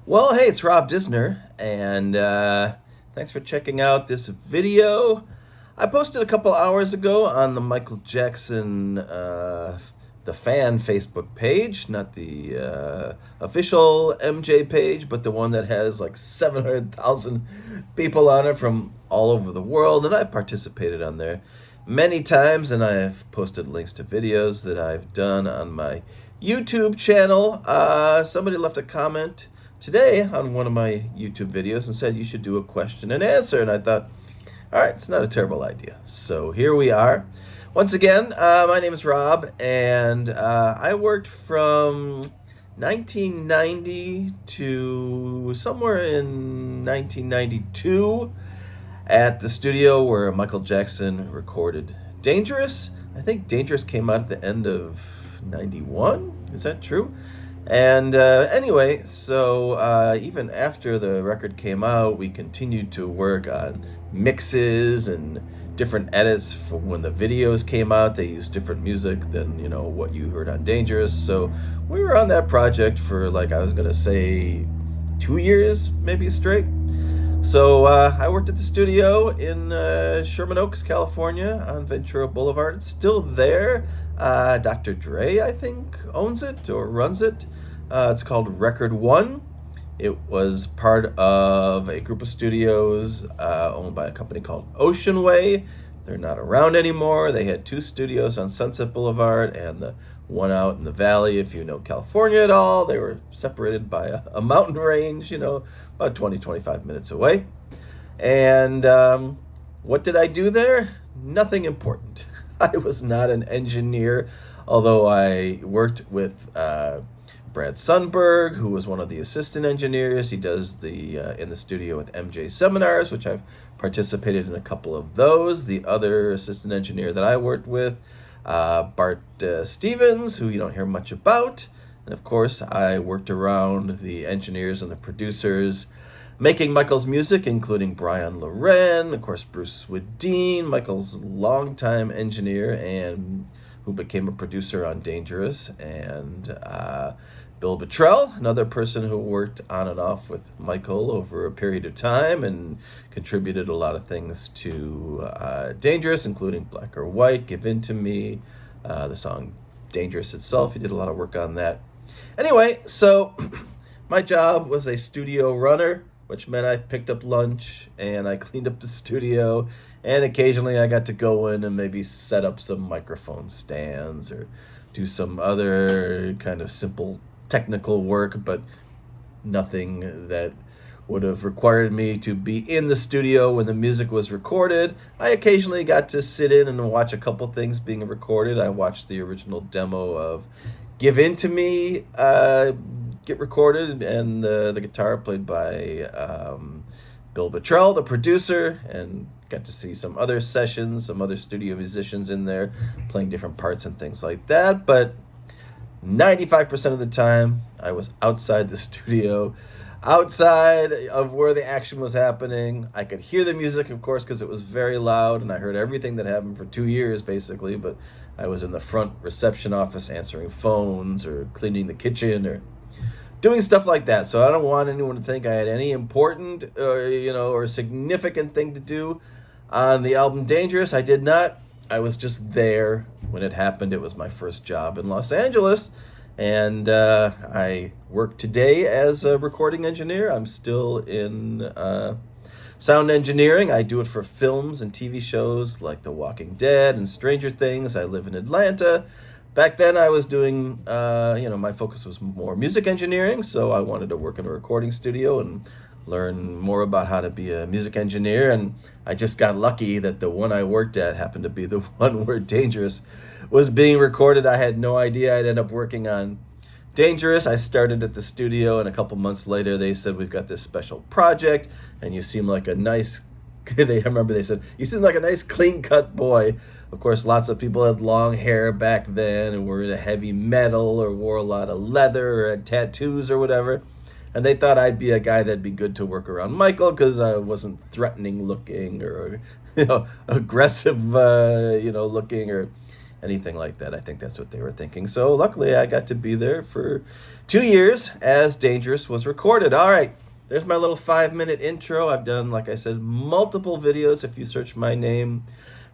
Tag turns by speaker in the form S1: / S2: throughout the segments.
S1: Well, hey, it's Rob Disner, and thanks for checking out this video. I posted a couple hours ago on the Michael Jackson, the fan Facebook page, not the official MJ page, but the one that has like 700,000 people on it from all over the world, and I've participated on there many times, and I've posted links to videos that I've done on my YouTube channel. Somebody left a comment today on one of my YouTube videos and said you should do a question and answer. And I thought, all right, it's not a terrible idea. So here we are. Once again, my name is Rob, and I worked from 1990 to somewhere in 1992 at the studio where Michael Jackson recorded Dangerous. I think Dangerous came out at the end of 91. Is that true? And anyway, so even after the record came out, we continued to work on mixes and different edits. For when the videos came out, they used different music than what you heard on Dangerous. So we were on that project for, like, I was gonna say 2 years, maybe straight. So I worked at the studio in Sherman Oaks, California, on Ventura Boulevard. It's still there. Dr. Dre, I think, owns it or runs it. It's called Record One. It was part of a group of studios owned by a company called Ocean Way. They're not around anymore. They had two studios on Sunset Boulevard and the one out in the valley. If you know California at all, they were separated by a mountain range, about 20, 25 minutes away. And what did I do there? Nothing important. I was not an engineer, although I worked with Brad Sundberg, who was one of the assistant engineers. He does the in the studio with MJ seminars, which I've participated in a couple of those. The other assistant engineer that I worked with, Bart Stevens, who you don't hear much about. And of course, I worked around the engineers and the producers making Michael's music, including Brian Loren, of course, Bruce Swedien, Michael's longtime engineer and who became a producer on Dangerous, and Bill Bottrell, another person who worked on and off with Michael over a period of time and contributed a lot of things to Dangerous, including Black or White, Give In To Me, the song Dangerous itself. He did a lot of work on that. Anyway, so my job was a studio runner, which meant I picked up lunch and I cleaned up the studio, and occasionally I got to go in and maybe set up some microphone stands or do some other kind of simple technical work, but nothing that would have required me to be in the studio when the music was recorded. I occasionally got to sit in and watch a couple things being recorded. I watched the original demo of Give In To Me get recorded, and the guitar played by Bill Bottrell, the producer, and got to see some other sessions, some other studio musicians in there playing different parts and things like that. But 95% of the time, I was outside the studio, outside of where the action was happening. I could hear the music, of course, because it was very loud, and I heard everything that happened for 2 years, basically. But I was in the front reception office answering phones or cleaning the kitchen or doing stuff like that. So I don't want anyone to think I had any important or significant thing to do on the album Dangerous. I did not. I was just there when it happened. It was my first job in Los Angeles, and I work today as a recording engineer. I'm still in sound engineering. I do it for films and TV shows like The Walking Dead and Stranger Things. I live in Atlanta. Back then I was doing, my focus was more music engineering, so I wanted to work in a recording studio and learn more about how to be a music engineer. And I just got lucky that the one I worked at happened to be the one where Dangerous was being recorded. I had no idea I'd end up working on Dangerous. I started at the studio, and a couple months later they said, we've got this special project, and you seem like a nice, they said, you seem like a nice clean-cut boy. Of course, lots of people had long hair back then and were into heavy metal or wore a lot of leather or had tattoos or whatever. And they thought I'd be a guy that'd be good to work around Michael because I wasn't threatening looking or, aggressive, looking or anything like that. I think that's what they were thinking. So luckily I got to be there for 2 years as Dangerous was recorded. All right, there's my little 5-minute intro. I've done, like I said, multiple videos. If you search my name,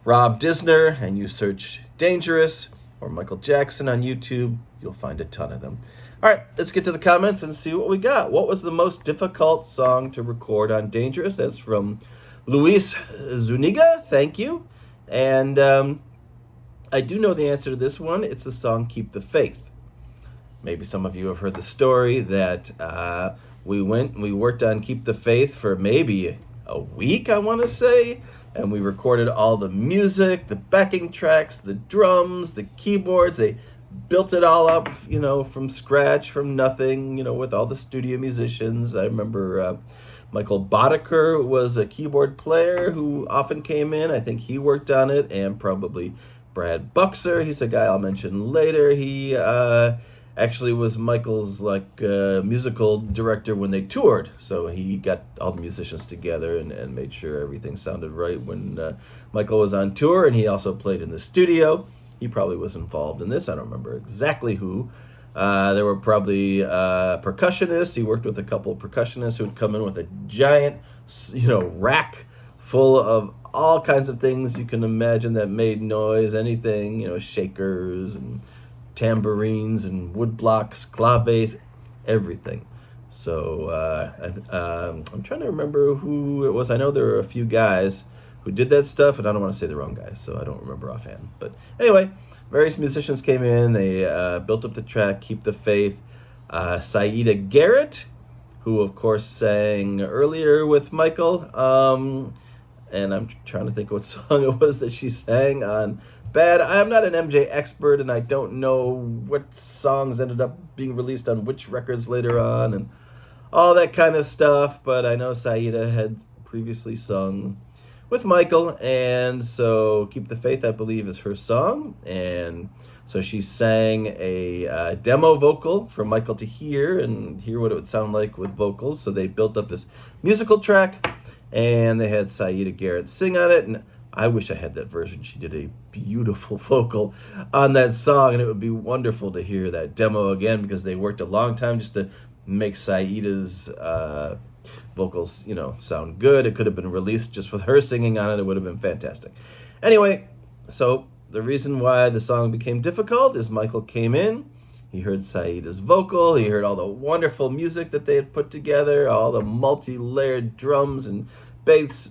S1: Rob Disner, and you search Dangerous or Michael Jackson on YouTube, you'll find a ton of them. All right, let's get to the comments and see what we got. What was the most difficult song to record on Dangerous? That's from Luis Zuniga. Thank you. And I do know the answer to this one. It's the song Keep the Faith. Maybe some of you have heard the story that we worked on Keep the Faith for maybe a week, I want to say. And we recorded all the music, the backing tracks, the drums, the keyboards. They built it all up, from scratch, from nothing, with all the studio musicians. I remember Michael Boddicker was a keyboard player who often came in. I think he worked on it, and probably Brad Buxer. He's a guy I'll mention later. He actually was Michael's musical director when they toured. So he got all the musicians together and made sure everything sounded right when Michael was on tour, and he also played in the studio. He probably was involved in this. I don't remember exactly who. There were probably percussionists. He worked with a couple of percussionists who would come in with a giant, rack full of all kinds of things you can imagine that made noise. Anything, shakers and tambourines and wood blocks, claves, everything. So I'm trying to remember who it was. I know there were a few guys who did that stuff, and I don't want to say the wrong guys, so I don't remember offhand. But anyway, various musicians came in. They built up the track, Keep the Faith. Saida Garrett, who, of course, sang earlier with Michael. And I'm trying to think what song it was that she sang on Bad. I'm not an MJ expert, and I don't know what songs ended up being released on which records later on and all that kind of stuff. But I know Saida had previously sung with Michael, and so Keep the Faith, I believe, is her song. And so she sang a demo vocal for Michael to hear and hear what it would sound like with vocals. So they built up this musical track, and they had Saida Garrett sing on it. And I wish I had that version. She did a beautiful vocal on that song, and it would be wonderful to hear that demo again, because they worked a long time just to make Saida's vocals, sound good. It could have been released just with her singing on it. It would have been fantastic. Anyway, so the reason why the song became difficult is Michael came in, he heard Saida's vocal, he heard all the wonderful music that they had put together, all the multi-layered drums and bass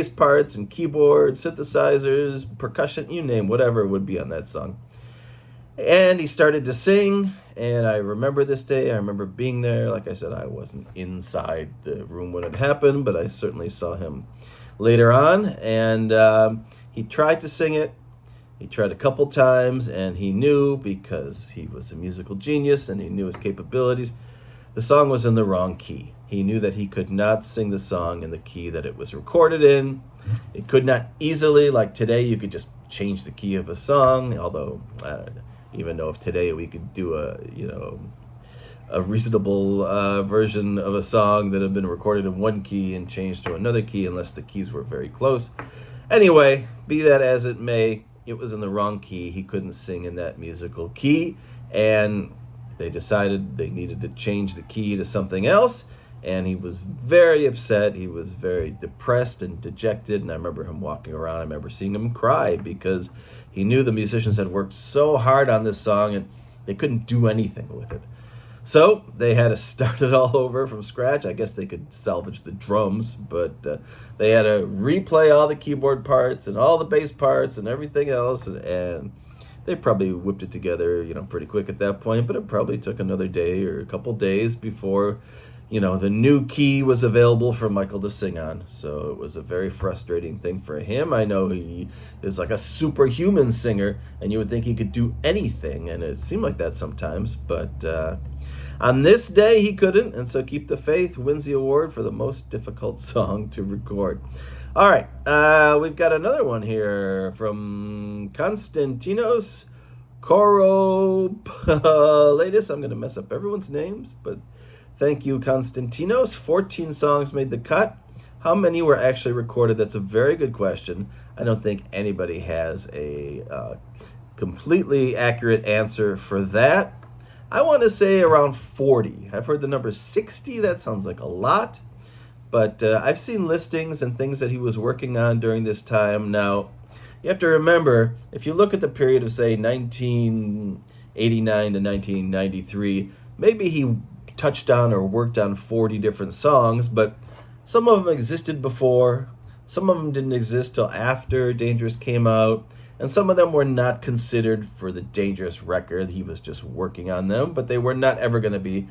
S1: parts and keyboards, synthesizers, percussion, you name whatever would be on that song. And he started to sing, and I remember this day. I remember being there. Like I said, I wasn't inside the room when it happened, but I certainly saw him later on. And he tried to sing it. He tried a couple times, and he knew, because he was a musical genius and he knew his capabilities, the song was in the wrong key. He knew that he could not sing the song in the key that it was recorded in. It could not easily, like today, you could just change the key of a song, although I don't even know if today we could do a reasonable version of a song that had been recorded in one key and changed to another key, unless the keys were very close. Anyway, be that as it may, it was in the wrong key. He couldn't sing in that musical key, and they decided they needed to change the key to something else, and he was very upset. He was very depressed and dejected, and I remember him walking around. I remember seeing him cry because he knew the musicians had worked so hard on this song, and they couldn't do anything with it. So they had to start it all over from scratch. I guess they could salvage the drums, but they had to replay all the keyboard parts and all the bass parts and everything else, and they probably whipped it together, pretty quick at that point, but it probably took another day or a couple days before, the new key was available for Michael to sing on. So it was a very frustrating thing for him. I know he is like a superhuman singer, and you would think he could do anything, and it seemed like that sometimes, but on this day he couldn't, and so Keep the Faith wins the award for the most difficult song to record. All right, we've got another one here from Konstantinos Koropaladis. I'm going to mess up everyone's names, but thank you, Konstantinos. 14 songs made the cut. How many were actually recorded? That's a very good question. I don't think anybody has a completely accurate answer for that. I want to say around 40. I've heard the number 60. That sounds like a lot. But I've seen listings and things that he was working on during this time. Now, you have to remember, if you look at the period of, say, 1989 to 1993, maybe he touched on or worked on 40 different songs, but some of them existed before, some of them didn't exist till after Dangerous came out, and some of them were not considered for the Dangerous record. He was just working on them, but they were not ever going to be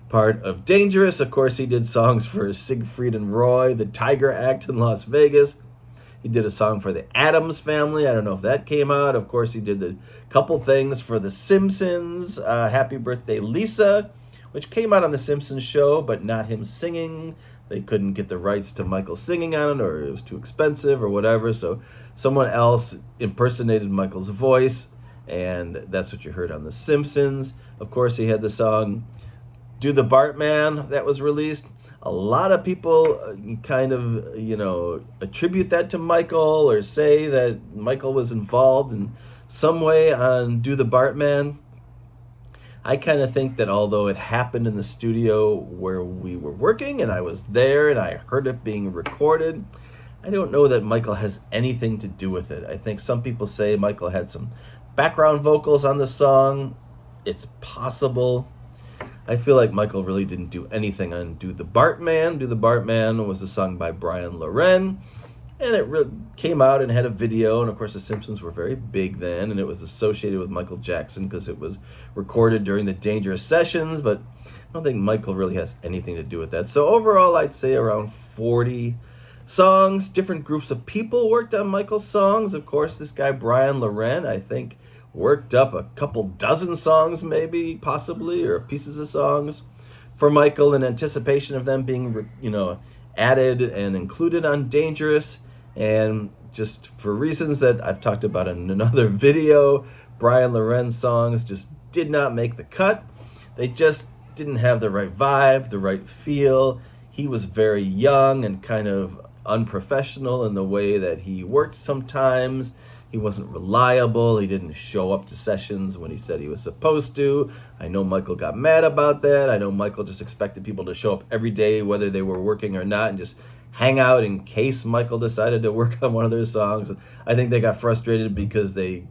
S1: part of Dangerous. Of course, he did songs for Siegfried and Roy, the Tiger Act in Las Vegas. He did a song for the Addams Family. I don't know if that came out. Of course, he did a couple things for The Simpsons, Happy Birthday Lisa, which came out on The Simpsons show, but not him singing. They couldn't get the rights to Michael singing on it, or it was too expensive or whatever, so someone else impersonated Michael's voice, and that's what you heard on The Simpsons. Of course, he had the song Do the Bartman that was released. A lot of people kind of, attribute that to Michael or say that Michael was involved in some way on Do the Bartman. I kind of think that although it happened in the studio where we were working and I was there and I heard it being recorded, I don't know that Michael has anything to do with it. I think some people say Michael had some background vocals on the song. It's possible. I feel like Michael really didn't do anything on Do the Bartman. Do the Bartman was a song by Brian Loren, and it really came out and had a video, and of course the Simpsons were very big then, and it was associated with Michael Jackson because it was recorded during the Dangerous sessions, but I don't think Michael really has anything to do with that. So overall, I'd say around 40 songs. Different groups of people worked on Michael's songs. Of course, this guy Brian Loren, I think, worked up a couple dozen songs maybe, possibly, or pieces of songs for Michael in anticipation of them being, added and included on Dangerous. And just for reasons that I've talked about in another video, Brian Loren's songs just did not make the cut. They just didn't have the right vibe, the right feel. He was very young and kind of unprofessional in the way that he worked sometimes. He wasn't reliable. He didn't show up to sessions when he said he was supposed to. I know Michael got mad about that. I know Michael just expected people to show up every day, whether they were working or not, and just hang out in case Michael decided to work on one of their songs. I think they got frustrated because they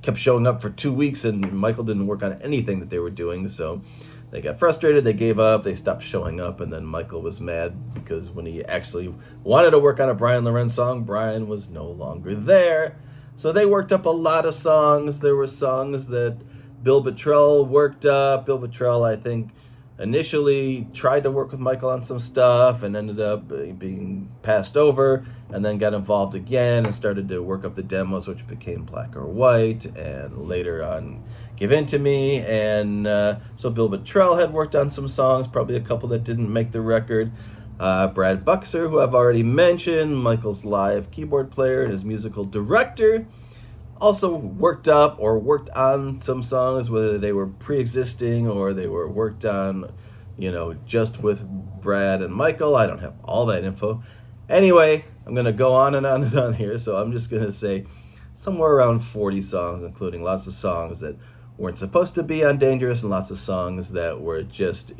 S1: kept showing up for 2 weeks and Michael didn't work on anything that they were doing. So they got frustrated, they gave up, they stopped showing up, and then Michael was mad because when he actually wanted to work on a Brian Loren song, Brian was no longer there. So they worked up a lot of songs. There were songs that Bill Bottrell worked up. Bill Bottrell, I think, initially tried to work with Michael on some stuff and ended up being passed over, and then got involved again and started to work up the demos, which became Black or White, and later on Give In to Me. And so Bill Bottrell had worked on some songs, probably a couple that didn't make the record. Brad Buxer, who I've already mentioned, Michael's live keyboard player and his musical director, also worked up or worked on some songs, whether they were pre-existing or they were worked on, just with Brad and Michael. I don't have all that info. Anyway, I'm going to go on and on and on here, so I'm just going to say somewhere around 40 songs, including lots of songs that weren't supposed to be on Dangerous and lots of songs that were just,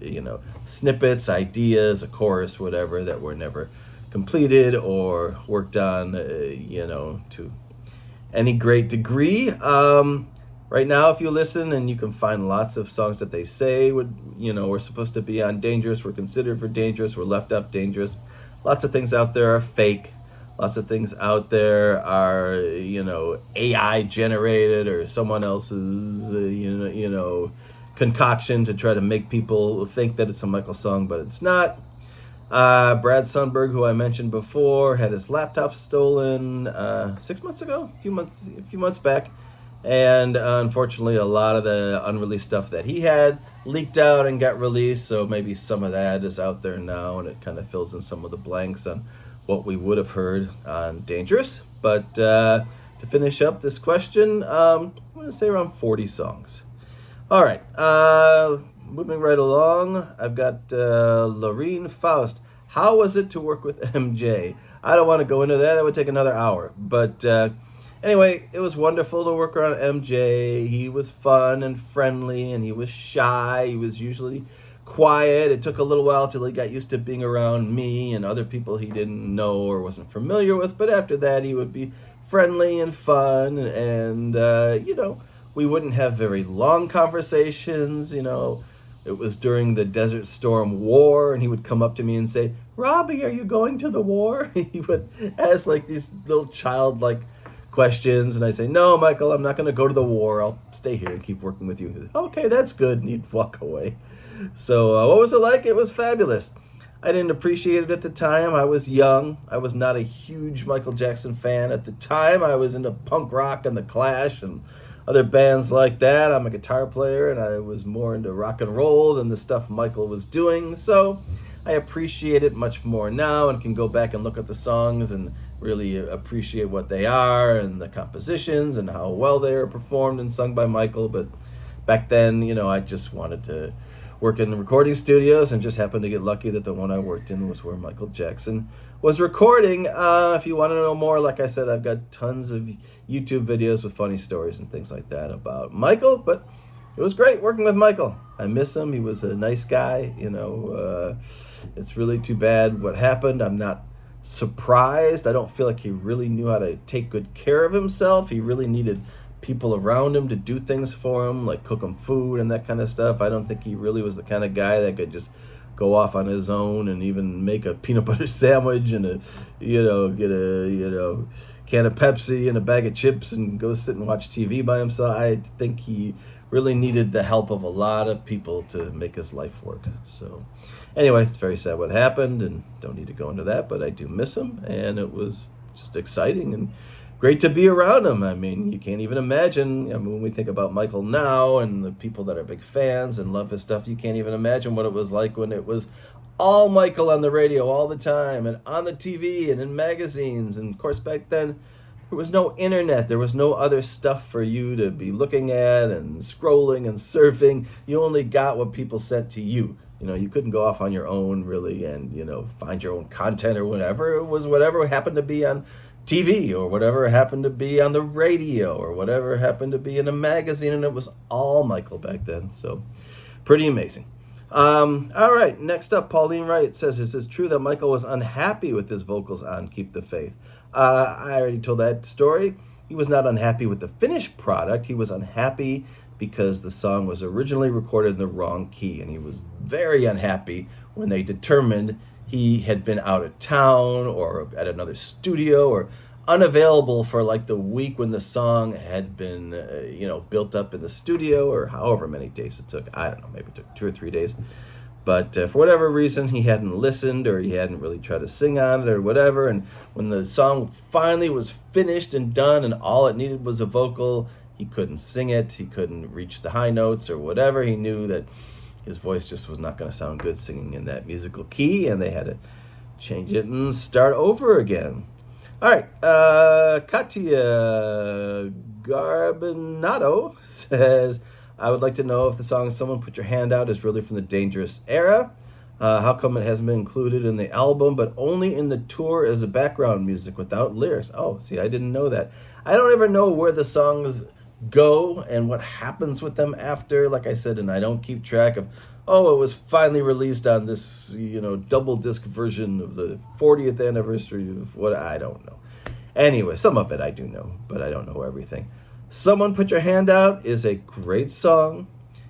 S1: snippets, ideas, a chorus, whatever, that were never completed or worked on, to any great degree. Right now, if you listen, and you can find lots of songs that they say were supposed to be on Dangerous, were considered for Dangerous, were left off Dangerous. Lots of things out there are fake. Lots of things out there are, AI generated or someone else's, concoction to try to make people think that it's a Michael song, but it's not. Brad Sundberg, who I mentioned before, had his laptop stolen 6 months ago, a few months back, and unfortunately, a lot of the unreleased stuff that he had leaked out and got released. So maybe some of that is out there now, and it kind of fills in some of the blanks on what we would have heard on Dangerous. But to finish up this question, I'm going to say around 40 songs. All right, moving right along, I've got Lorene Faust. How was it to work with MJ? I don't want to go into that. That would take another hour. But Anyway, it was wonderful to work around MJ. He was fun and friendly, and he was shy. He was usually quiet. It took a little while till he got used to being around me and other people he didn't know or wasn't familiar with. But after that, he would be friendly and fun, and we wouldn't have very long conversations. It was during the Desert Storm War, and he would come up to me and say, "Robbie, are you going to the war?" He would ask like these little childlike questions, and I say, "No, Michael, I'm not going to go to the war. I'll stay here and keep working with you." He'd, "Okay, that's good," and he'd walk away. So what was it like? It was fabulous. I didn't appreciate it at the time. I was young. I was not a huge Michael Jackson fan at the time. I was into punk rock and The Clash and other bands like that. I'm a guitar player, and I was more into rock and roll than the stuff Michael was doing. So I appreciate it much more now and can go back and look at the songs and really appreciate what they are and the compositions and how well they are performed and sung by Michael. But back then, I just wanted to work in recording studios and just happened to get lucky that the one I worked in was where Michael Jackson was recording. If you want to know more, like I said, I've got tons of YouTube videos with funny stories and things like that about Michael, but it was great working with Michael. I miss him. He was a nice guy. It's really too bad what happened. I'm not surprised. I don't feel like he really knew how to take good care of himself. He really needed people around him to do things for him, like cook him food and that kind of stuff. I don't think he really was the kind of guy that could just go off on his own and even make a peanut butter sandwich and get a can of Pepsi and a bag of chips and go sit and watch TV by himself. I think he really needed the help of a lot of people to make his life work. So anyway, it's very sad what happened, and don't need to go into that, but I do miss him, and it was just exciting and great to be around him. I mean, you can't even imagine. When we think about Michael now and the people that are big fans and love his stuff, you can't even imagine what it was like when it was all Michael on the radio all the time and on the TV and in magazines. And of course, back then, there was no internet. There was no other stuff for you to be looking at and scrolling and surfing. You only got what people sent to you. You couldn't go off on your own, really, and, find your own content or whatever. It was whatever happened to be on TV or whatever happened to be on the radio or whatever happened to be in a magazine, and it was all Michael back then. So pretty amazing. All right, next up, Pauline Wright says, "Is it true that Michael was unhappy with his vocals on Keep the Faith?" I already told that story. He was not unhappy with the finished product. He was unhappy because the song was originally recorded in the wrong key, and he was very unhappy when they determined he had been out of town or at another studio or unavailable for like the week when the song had been, built up in the studio, or however many days it took. I don't know, maybe it took 2 or 3 days. But for whatever reason, he hadn't listened or he hadn't really tried to sing on it or whatever. And when the song finally was finished and done and all it needed was a vocal, he couldn't sing it. He couldn't reach the high notes or whatever. He knew that his voice just was not going to sound good singing in that musical key, and they had to change it and start over again. All right, Katia Garbinato says, "I would like to know if the song Someone Put Your Hand Out is really from the Dangerous era. How come it hasn't been included in the album, but only in the tour as a background music without lyrics?" Oh, see, I didn't know that. I don't ever know where the songs go and what happens with them after, like I said, and I don't keep track of, it was finally released on this, double disc version of the 40th anniversary of what, I don't know. Anyway, some of it I do know, but I don't know everything. Someone Put Your Hand Out is a great song.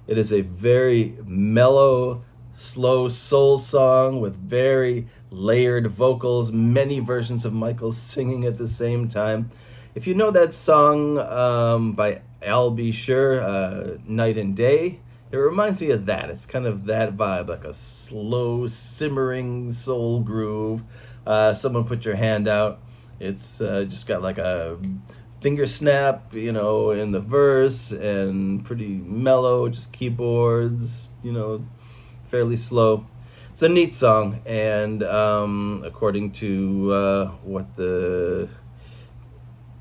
S1: It is a very mellow, slow soul song with very layered vocals, many versions of Michael singing at the same time. If you know that song by Al B. Sure, Night and Day, it reminds me of that. It's kind of that vibe, like a slow, simmering soul groove. Someone Put Your Hand Out. It's just got like a finger snap, in the verse, and pretty mellow, just keyboards, fairly slow. It's a neat song, and according to what the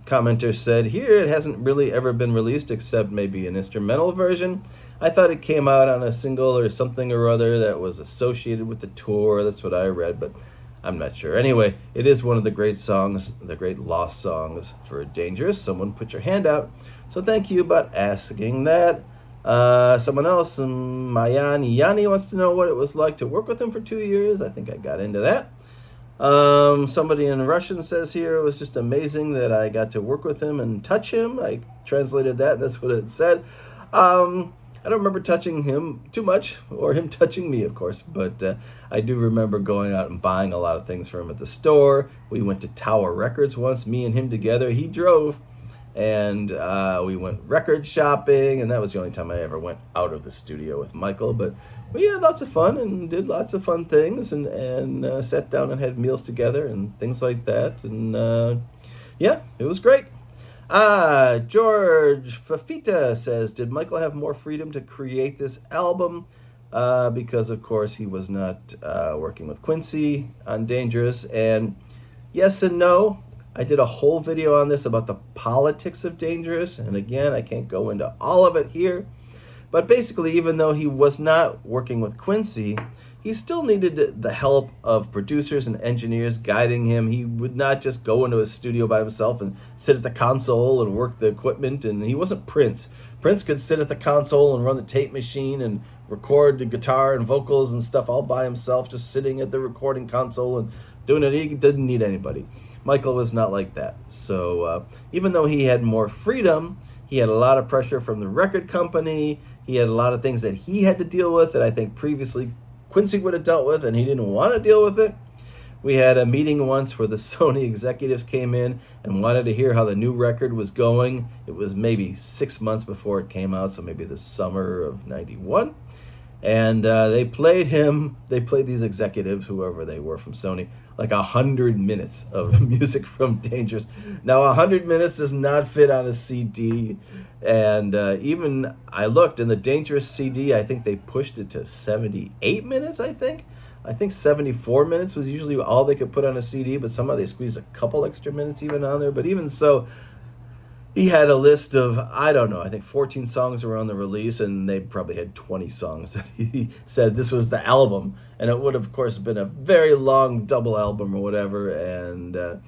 S1: commenter said here, it hasn't really ever been released except maybe an instrumental version. I thought it came out on a single or something or other that was associated with the tour. That's what I read, but I'm not sure. Anyway, it is one of the great songs, the great lost songs for Dangerous. Someone put your hand out. So thank you about asking that. Someone else, Mayani Yani, wants to know what it was like to work with him for 2 years. I think I got into that. Somebody in Russian says here, it was just amazing that I got to work with him and touch him. I translated that, and that's what it said. I don't remember touching him too much, or him touching me, of course, but I do remember going out and buying a lot of things for him at the store. We went to Tower Records once, me and him together. He drove, and we went record shopping, and that was the only time I ever went out of the studio with Michael. But we had lots of fun and did lots of fun things, and sat down and had meals together and things like that. And yeah, it was great. George Fafita says, did Michael have more freedom to create this album? Because, of course, he was not working with Quincy on Dangerous. And yes and no. I did a whole video on this about the politics of Dangerous. And again, I can't go into all of it here. But basically, even though he was not working with Quincy, he still needed the help of producers and engineers guiding him. He would not just go into a studio by himself and sit at the console and work the equipment. And he wasn't Prince. Prince could sit at the console and run the tape machine and record the guitar and vocals and stuff all by himself, just sitting at the recording console and doing it. He didn't need anybody. Michael was not like that. So even though he had more freedom, he had a lot of pressure from the record company. He had a lot of things that he had to deal with that I think previously Quincy would have dealt with, and he didn't want to deal with it. We had a meeting once where the Sony executives came in and wanted to hear how the new record was going. It was maybe 6 months before it came out, so maybe the summer of '91. And they played these executives, whoever they were from Sony, like 100 minutes of music from Dangerous. Now, 100 minutes does not fit on a CD. And even I looked in the Dangerous CD, I think they pushed it to 78 minutes, I think. I think 74 minutes was usually all they could put on a CD, but somehow they squeezed a couple extra minutes even on there. But even so, he had a list of, I don't know, I think 14 songs were on the release, and they probably had 20 songs that he said this was the album. And it would have, of course, been a very long double album or whatever. And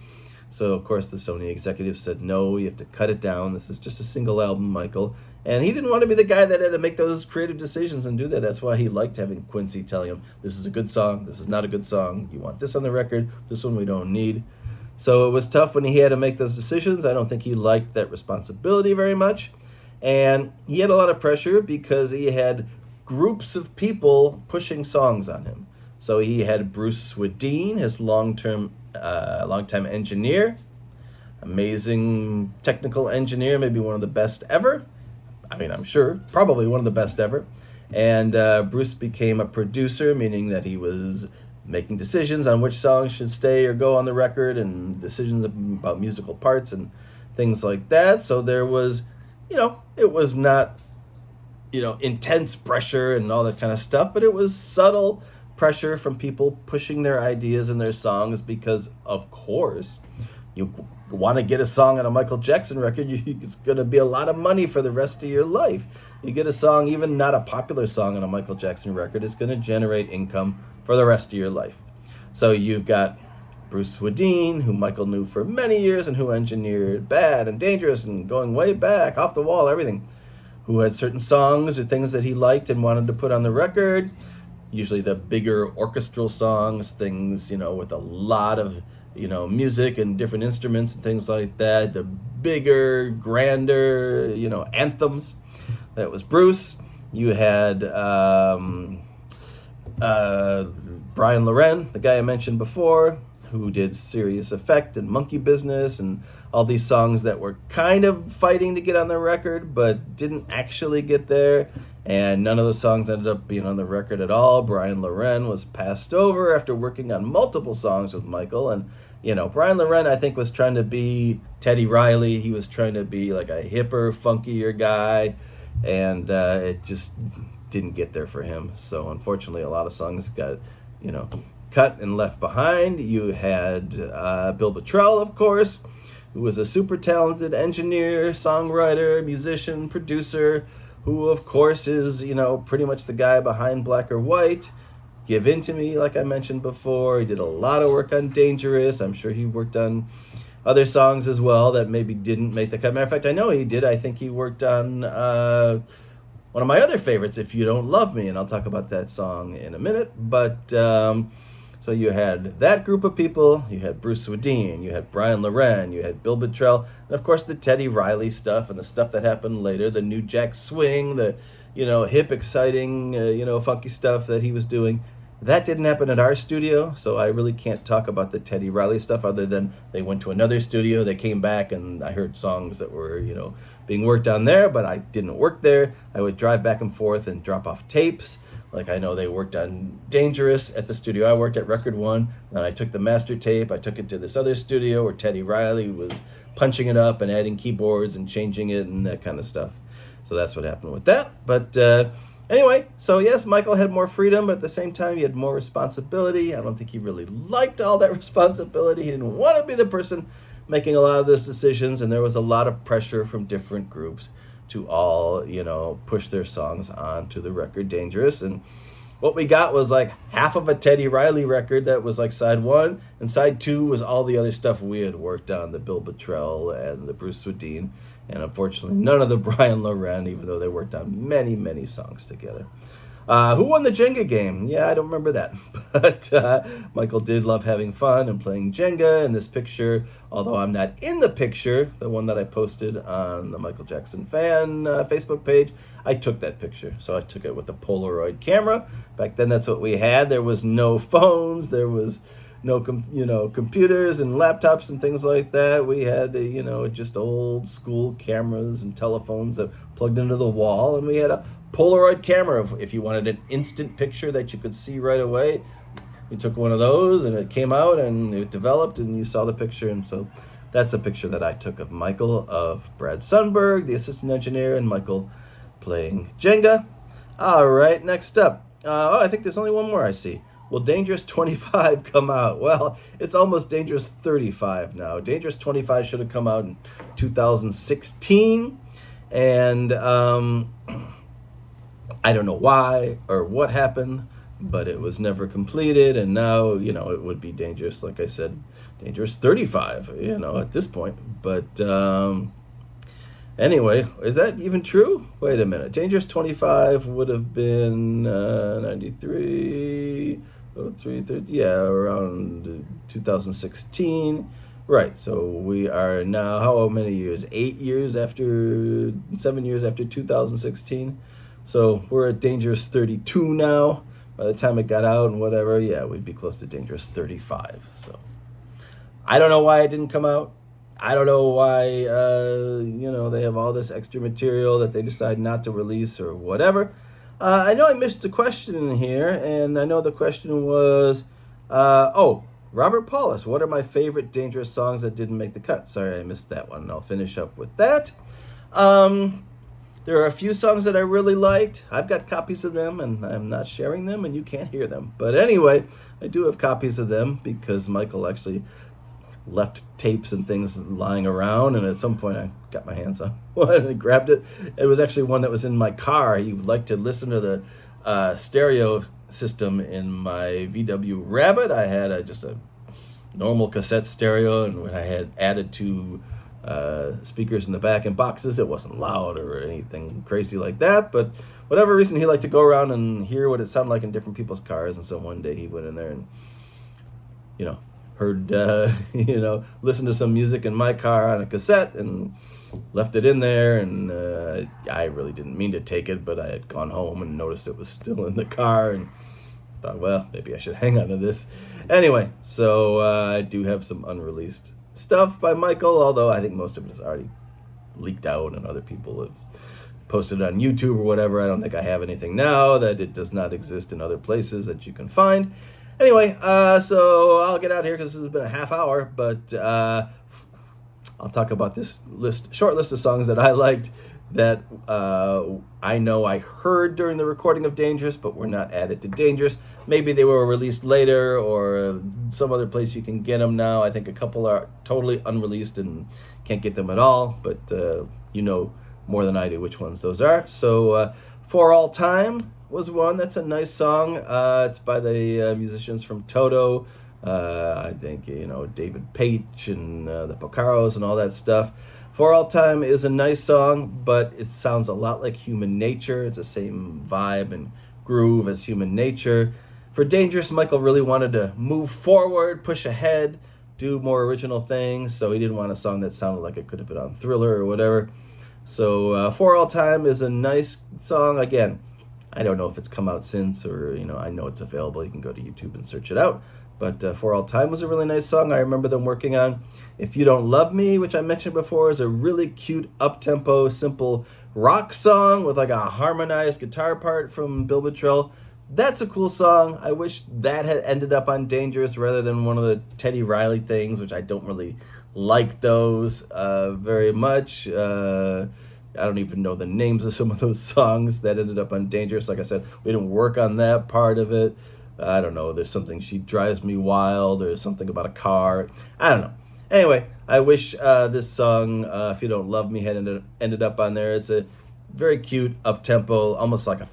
S1: so, of course, the Sony executives said, no, you have to cut it down. This is just a single album, Michael. And he didn't want to be the guy that had to make those creative decisions and do that. That's why he liked having Quincy telling him, this is a good song, this is not a good song. You want this on the record, this one we don't need. So it was tough when he had to make those decisions. I don't think he liked that responsibility very much. And he had a lot of pressure because he had groups of people pushing songs on him. So he had Bruce Swedeen, his longtime engineer, amazing technical engineer, maybe one of the best ever. I mean, I'm sure, probably one of the best ever. And Bruce became a producer, meaning that he was making decisions on which songs should stay or go on the record and decisions about musical parts and things like that. So there was, it was not, intense pressure and all that kind of stuff, but it was subtle pressure from people pushing their ideas and their songs because, of course, you want to get a song on a Michael Jackson record, it's going to be a lot of money for the rest of your life. You get a song, even not a popular song on a Michael Jackson record, it's going to generate income for the rest of your life. So you've got Bruce Swedeen, who Michael knew for many years and who engineered Bad and Dangerous and going way back, Off the Wall, everything, who had certain songs or things that he liked and wanted to put on the record, usually the bigger orchestral songs, things, with a lot of music and different instruments and things like that, the bigger, grander, anthems. That was Bruce. You had Brian Loren, the guy I mentioned before, who did Serious Effect and Monkey Business and all these songs that were kind of fighting to get on the record but didn't actually get there. And none of those songs ended up being on the record at all. Brian Loren was passed over after working on multiple songs with Michael. And, Brian Loren, I think, was trying to be Teddy Riley. He was trying to be like a hipper, funkier guy. And it just didn't get there for him. So, unfortunately, a lot of songs got, cut and left behind. You had Bill Bottrell, of course, who was a super talented engineer, songwriter, musician, producer, who, of course, is, pretty much the guy behind Black or White. Give In To Me, like I mentioned before. He did a lot of work on Dangerous. I'm sure he worked on other songs as well that maybe didn't make the cut. Matter of fact, I know he did. I think he worked on one of my other favorites, If You Don't Love Me, and I'll talk about that song in a minute. But so you had that group of people. You had Bruce Swedien, you had Brian Loren, you had Bill Bottrell, and of course the Teddy Riley stuff and the stuff that happened later, the New Jack Swing, the hip, exciting, funky stuff that he was doing. That didn't happen at our studio, so I really can't talk about the Teddy Riley stuff other than they went to another studio, they came back, and I heard songs that were, being worked on there, but I didn't work there. I would drive back and forth and drop off tapes. Like I know they worked on Dangerous at the studio I worked at, Record One. Then I took the master tape, I took it to this other studio where Teddy Riley was punching it up and adding keyboards and changing it and that kind of stuff. So that's what happened with that. But anyway, so yes, Michael had more freedom, but at the same time, he had more responsibility. I don't think he really liked all that responsibility. He didn't want to be the person making a lot of those decisions, and there was a lot of pressure from different groups to all, push their songs onto the record Dangerous. And what we got was like half of a Teddy Riley record that was like side one, and side two was all the other stuff we had worked on, the Bill Bottrell and the Bruce Swedien, and unfortunately none of the Brian Loren, even though they worked on many, many songs together. Who won the Jenga game? Yeah, I don't remember that. But Michael did love having fun and playing Jenga in this picture, although I'm not in the picture, the one that I posted on the Michael Jackson fan Facebook page. I took that picture. So I took it with a Polaroid camera. Back then, that's what we had. There was no phones. There was no computers and laptops and things like that. We had just old school cameras and telephones that plugged into the wall, and we had a Polaroid camera. If you wanted an instant picture that you could see right away, you took one of those and it came out and it developed and you saw the picture. And so that's a picture that I took of Michael, of Brad Sundberg, the assistant engineer, and Michael playing Jenga. All right, next up. I think there's only one more I see. Will Dangerous 25 come out? Well, it's almost Dangerous 35 now. Dangerous 25 should have come out in 2016. And I don't know why or what happened, but it was never completed. And now, it would be Dangerous, like I said, Dangerous 35, at this point. But anyway, is that even true? Wait a minute. Dangerous 25 would have been 93, 03, 30, yeah, around 2016. Right, so we are now, how many years? 7 years after 2016. So we're at Dangerous 32 now. By the time it got out and whatever, yeah, we'd be close to Dangerous 35. So I don't know why it didn't come out. I don't know why, they have all this extra material that they decide not to release or whatever. I know I missed a question in here, and I know the question was, Robert Paulus, what are my favorite Dangerous songs that didn't make the cut? Sorry, I missed that one. I'll finish up with that. There are a few songs that I really liked. I've got copies of them, and I'm not sharing them, and you can't hear them. But anyway, I do have copies of them because Michael actually left tapes and things lying around, and at some point I got my hands on one and grabbed it. It was actually one that was in my car. He would like to listen to the stereo system in my VW Rabbit. I had just a normal cassette stereo, and when I had added two speakers in the back and boxes, it wasn't loud or anything crazy like that, but whatever reason he liked to go around and hear what it sounded like in different people's cars. And so one day he went in there and heard listened to some music in my car on a cassette and left it in there. And I really didn't mean to take it, but I had gone home and noticed it was still in the car and thought, well, maybe I should hang on to this anyway. So I do have some unreleased stuff by Michael, although I think most of it is already leaked out and other people have posted it on YouTube or whatever. I don't think I have anything now that it does not exist in other places that you can find. Anyway, so I'll get out of here because this has been a half hour, but I'll talk about this short list of songs that I liked that I know I heard during the recording of Dangerous, but were not added to Dangerous. Maybe they were released later or some other place you can get them now. I think a couple are totally unreleased and can't get them at all, but you know more than I do which ones those are. So For All Time was one. That's a nice song. It's by the musicians from Toto. I think, David Paich and the Pocaros and all that stuff. For All Time is a nice song, but it sounds a lot like Human Nature. It's the same vibe and groove as Human Nature. For Dangerous, Michael really wanted to move forward, push ahead, do more original things, so he didn't want a song that sounded like it could have been on Thriller or whatever. So For All Time is a nice song. Again, I don't know if it's come out since, or I know it's available. You can go to YouTube and search it out. But For All Time was a really nice song. I remember them working on If You Don't Love Me, which I mentioned before, is a really cute, up-tempo, simple rock song with like a harmonized guitar part from Bill Bottrell. That's a cool song. I wish that had ended up on Dangerous rather than one of the Teddy Riley things, which I don't really like those very much. I don't even know the names of some of those songs that ended up on Dangerous. Like I said, we didn't work on that part of it. I don't know, there's something, She Drives Me Wild, or something about a car. I don't know. Anyway, I wish this song, If You Don't Love Me, had ended up on there. It's a very cute, up-tempo, almost like a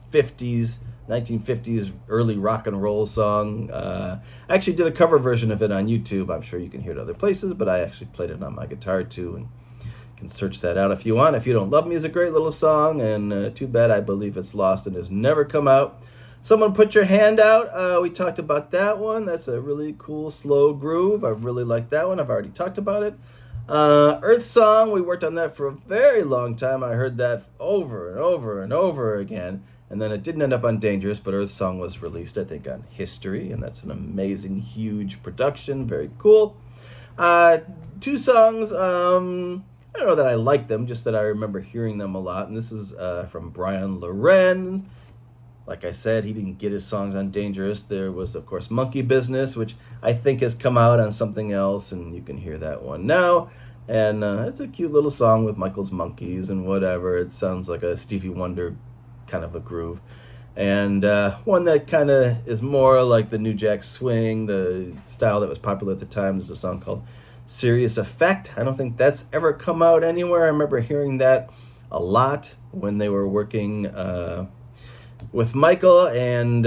S1: 1950s early rock and roll song. I actually did a cover version of it on YouTube. I'm sure you can hear it other places, but I actually played it on my guitar too, and you can search that out if you want. If You Don't Love Me is a great little song, and too bad I believe it's lost and has never come out. Someone Put Your Hand Out. We talked about that one. That's a really cool, slow groove. I really like that one. I've already talked about it. Earth Song, we worked on that for a very long time. I heard that over and over and over again. And then it didn't end up on Dangerous, but Earth Song was released, I think, on History. And that's an amazing, huge production. Very cool. Two songs. I don't know that I like them, just that I remember hearing them a lot. And this is from Brian Loren. Like I said, he didn't get his songs on Dangerous. There was, of course, Monkey Business, which I think has come out on something else, and you can hear that one now. And it's a cute little song with Michael's monkeys and whatever. It sounds like a Stevie Wonder kind of a groove. And one that kind of is more like the New Jack Swing, the style that was popular at the time. There's a song called Serious Effect. I don't think that's ever come out anywhere. I remember hearing that a lot when they were working with Michael, and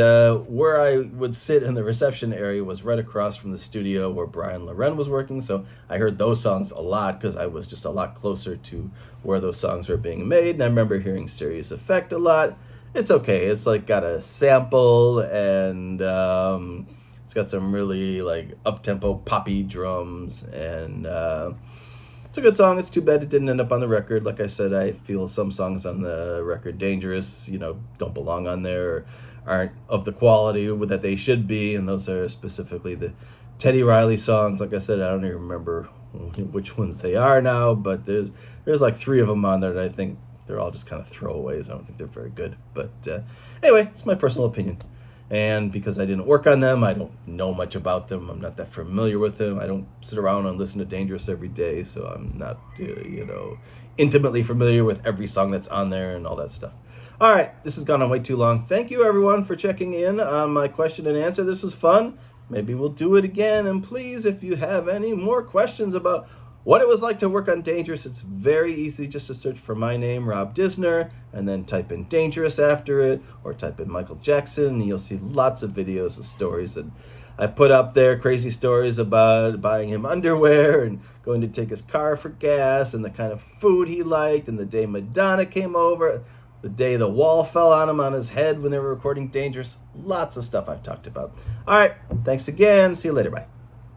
S1: where I would sit in the reception area was right across from the studio where Brian Loren was working, so I heard those songs a lot because I was just a lot closer to where those songs were being made, and I remember hearing Serious Effect a lot. It's okay. It's like got a sample, and it's got some really like up-tempo poppy drums, and it's a good song. It's too bad it didn't end up on the record. Like I said, I feel some songs on the record Dangerous, don't belong on there, or aren't of the quality that they should be, and those are specifically the Teddy Riley songs. Like I said, I don't even remember which ones they are now, but there's like 3 of them on there that I think they're all just kind of throwaways. I don't think they're very good. But anyway, it's my personal opinion. And because I didn't work on them, I don't know much about them. I'm not that familiar with them. I don't sit around and listen to Dangerous every day, so I'm not, intimately familiar with every song that's on there and all that stuff. All right, this has gone on way too long. Thank you, everyone, for checking in on my question and answer. This was fun. Maybe we'll do it again. And please, if you have any more questions about what it was like to work on Dangerous, it's very easy just to search for my name, Rob Disner, and then type in Dangerous after it, or type in Michael Jackson, and you'll see lots of videos and stories that I put up there, crazy stories about buying him underwear and going to take his car for gas, and the kind of food he liked, and the day Madonna came over, the day the wall fell on him on his head when they were recording Dangerous. Lots of stuff I've talked about. All right, thanks again. See you later. Bye.